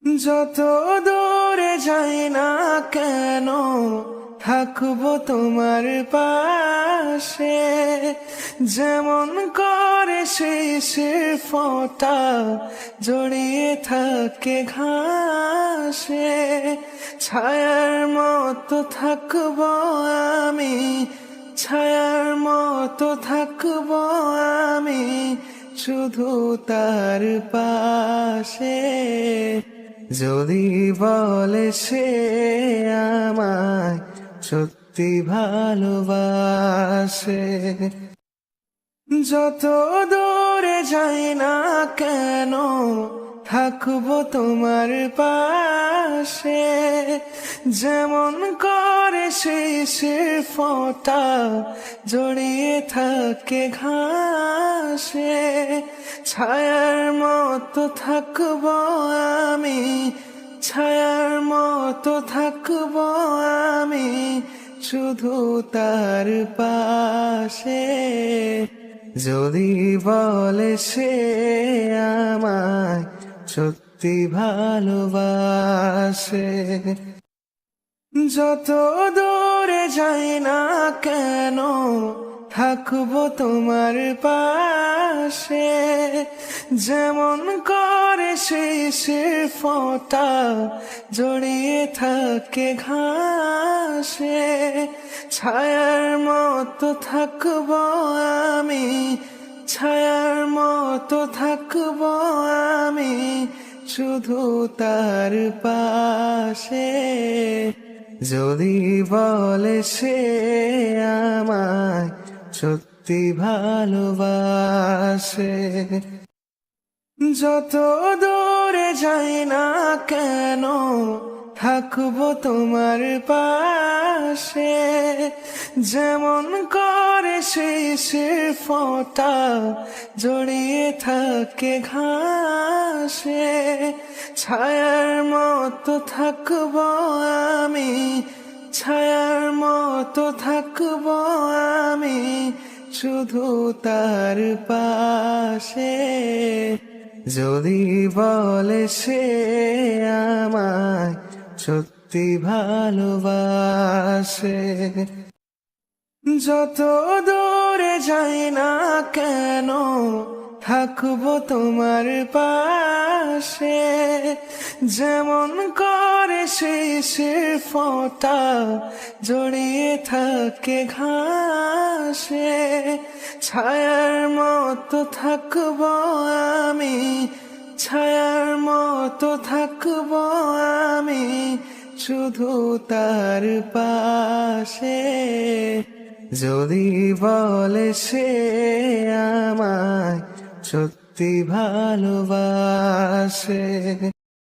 যত দূরে যাই না কেন থাকবো তোমার পাশে, যেমন করে শিশির ফোঁটা জড়িয়ে থাকে ঘাসে। ছায়ার মতো থাকবো আমি, ছায়ার মতো থাকবো আমি শুধু তার পাশে। যদি বলে সে আমায় সত্যি ভালোবাসে, যত দূরে যাই না কেন থাকবো তোমার পাশে, যেমন করে শিশির ফোঁটা জড়িয়ে থাকে ঘাসে। ছায়ার মতো থাকবো আমি, ছায়ার মতো থাকবো আমি শুধু তার পাশে। যদি বলে সে আমায় সত্যি ভালোবাসে, যত দূরে যাই না কেন থাকবো তোমার পাশে, যেমন করে শিশির ফোঁটা জড়িয়ে থাকে ঘাসে। ছায়ার মতো থাকবো আমি, ছায়ার মতো থাকবো আমি শুধু তার পাশে। যদি বলে সে আমায় সত্যি ভালোবাসে, যত দূরে যাই না কেন থাকবো তোমার পাশে, যেমন করে শিশির ফোঁটা জড়িয়ে থাকে ঘাসে। ছায়ার মতো থাকবো আমি, ছায়ার মতো থাকবো আমি শুধু তার পাশে। যদি বলে সে আমায় সত্যি ভালোবাসে, যত দূরে যাই না কেন থাকবো তোমার পাশে, যেমন করে শিশির ফোঁটা জড়িয়ে থাকে ঘাসে। ছায়ার মতো থাকবো আমি, ছায়ার মতো থাকবো আমি শুধু তার পাশে। যদি বলে সে আমায় সত্যি ভালোবাসে।